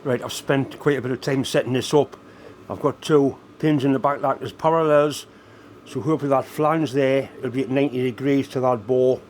Right, I've spent quite a bit of time setting this up. I've got two pins in the back that is parallels, so hopefully that flange there will be at 90 degrees to that bore.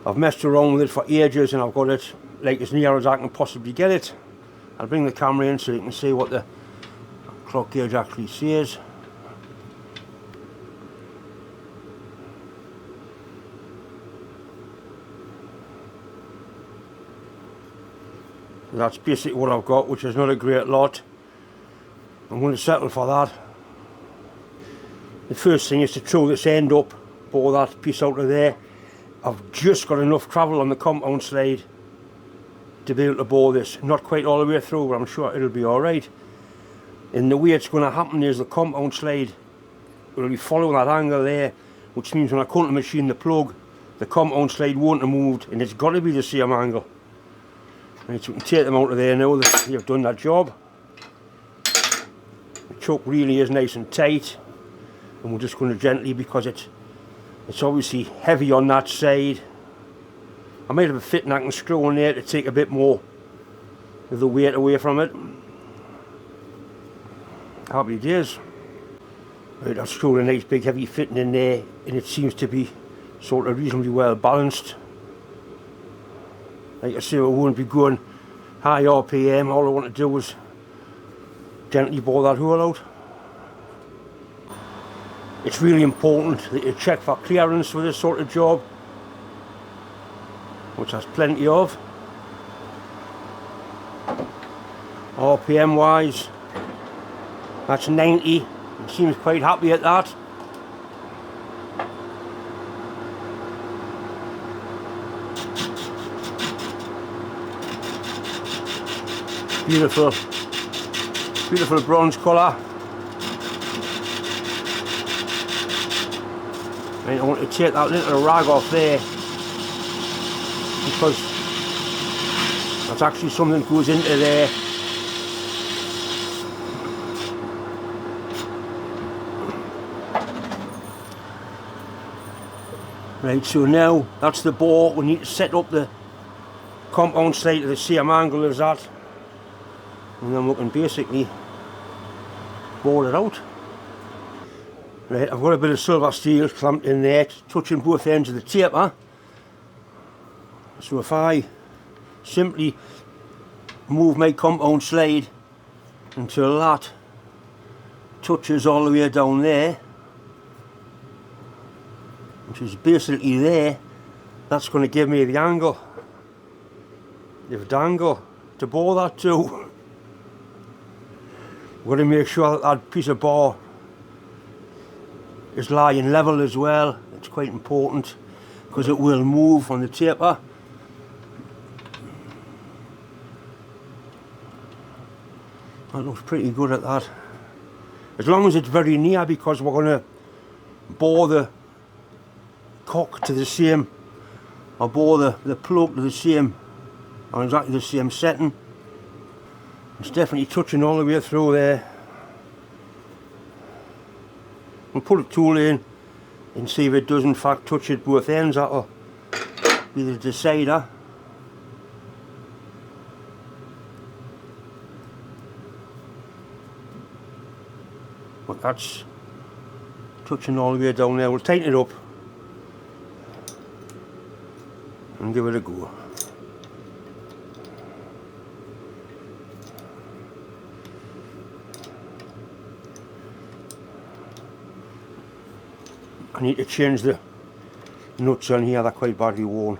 I've messed around with it for ages and I've got it like as near as I can possibly get it. I'll bring the camera in so you can see what the clock gauge actually says. That's basically what I've got, which is not a great lot. I'm going to settle for that. The first thing is to throw this end up, bore that piece out of there. I've just got enough travel on the compound slide to be able to bore this. Not quite all the way through, but I'm sure it'll be alright. And the way it's going to happen is the compound slide will be following that angle there, which means when I come to machine the plug, the compound slide won't have moved, and it's got to be the same angle. Right, so we can take them out of there now that you've done that job. The chuck really is nice and tight, and we're just going to gently, because it's obviously heavy on that side. I might have a fitting I can screw on there to take a bit more of the weight away from it. Happy days. Right, I've screwed a nice big heavy fitting in there, and it seems to be sort of reasonably well balanced. Like I say, I won't be going high RPM. All I want to do is gently bore that hole out. It's really important that you check for clearance with this sort of job, which has plenty of. RPM wise, that's 90. It seems quite happy at that. Beautiful, beautiful bronze colour. Right, I want to take that little rag off there, because that's actually something that goes into there. Right, so now that's the bore. We need to set up the compound slide to the same angle as that, and then we can basically bore it out. Right, I've got a bit of silver steel clamped in there, touching both ends of the taper. So if I simply move my compound slide until that touches all the way down there, which is basically there, that's going to give me the angle, the angle to bore that to. We've got to make sure that that piece of bar is lying level as well. It's quite important because it will move on the taper. That looks pretty good at that. As long as it's very near, because we're going to bore the cock to the same, or bore the plug to the same, or exactly the same setting. It's definitely touching all the way through there. We'll put a tool in and see if it does in fact touch at both ends. That'll be the decider. But that's touching all the way down there. We'll tighten it up and give it a go. I need to change the nuts on here, they're quite badly worn.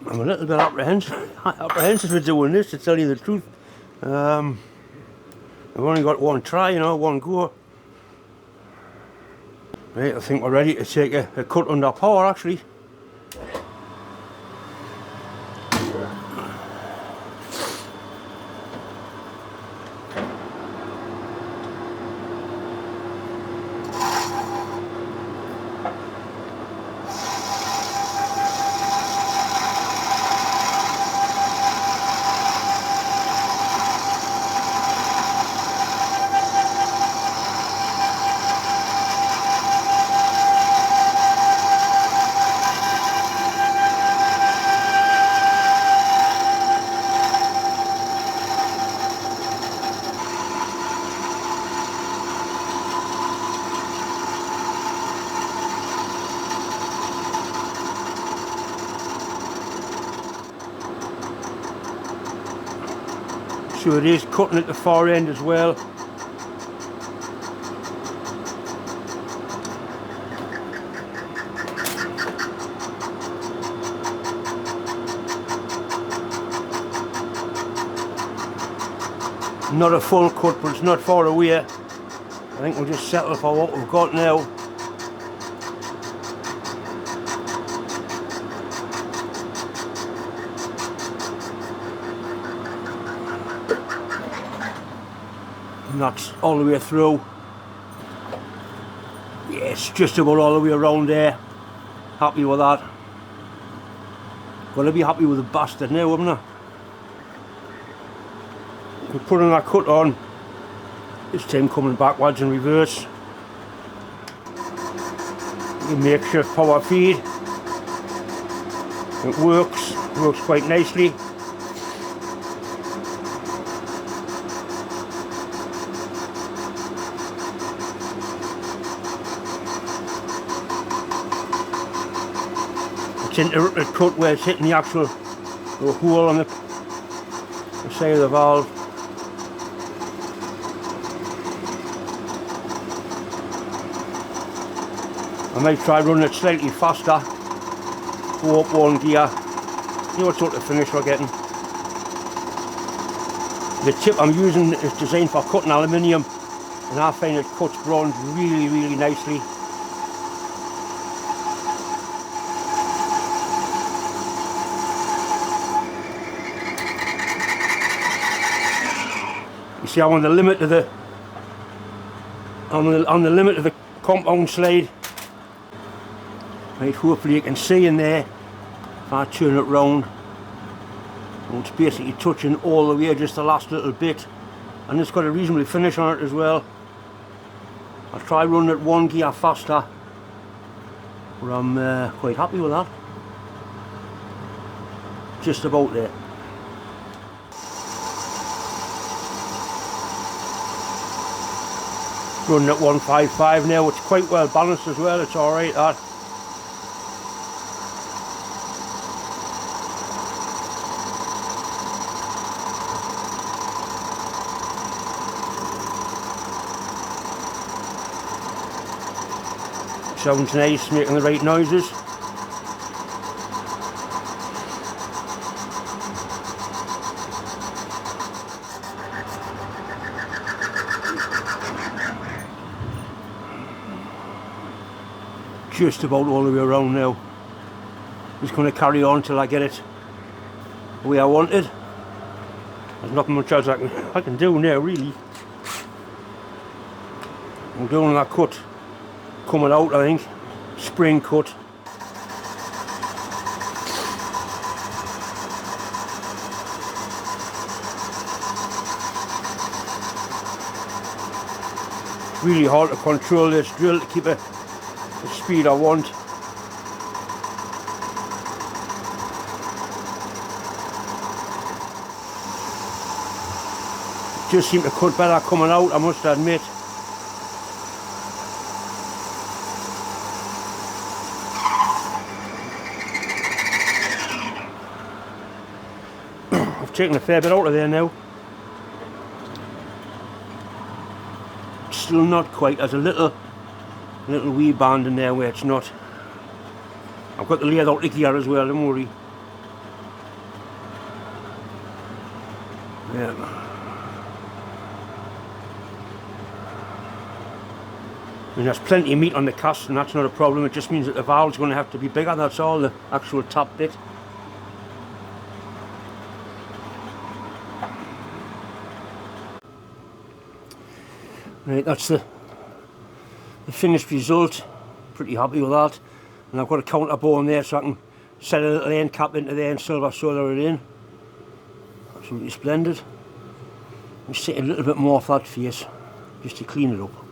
I'm a little bit apprehensive with doing this, to tell you the truth. I've only got one try, you know, one go. Right, I think we're ready to take a cut under power, actually. So it is cutting at the far end as well. Not a full cut, but it's not far away. I think we'll just settle for what we've got now. And that's all the way through. Yes, just about all the way around there. Happy with that. Gotta be happy with the bastard now, haven't I? We're putting that cut on. This time coming backwards in reverse. You makeshift power feed. It works quite nicely. It's interrupted cut where it's hitting the actual hole on the side of the valve. I might try running it slightly faster, go up one gear, see what sort of finish we're getting. The tip I'm using is designed for cutting aluminium, and I find it cuts bronze really, really nicely. You see, I'm on the limit of the limit of the compound slide. Right, hopefully you can see in there if I turn it round. And it's basically touching all the way, just the last little bit, and it's got a reasonable finish on it as well. I'll try running it one gear faster, but I'm quite happy with that. Just about there. Running at 155 now. It's quite well balanced as well. It's alright that. Sounds nice, making the right noises. Just about all the way around now. Just going to carry on till I get it the way I want it. There's not much else I can do now, really. I'm doing that cut coming out, I think. Spring cut. It's really hard to control this drill to keep it the speed I want. It just seemed to cut better coming out, I must admit. I've taken a fair bit out of there now. Still not quite. There's a little wee band in there where it's not. I've got the laid out gear as well, don't worry. Yeah. I mean, there's plenty of meat on the cast, and that's not a problem. It just means that the valve's going to have to be bigger, that's all, the actual top bit. Right, that's the finished result. Pretty happy with that. And I've got a counter bore there so I can set a little end cap into there and silver solder it in. Absolutely splendid. I'm setting a little bit more off that face just to clean it up.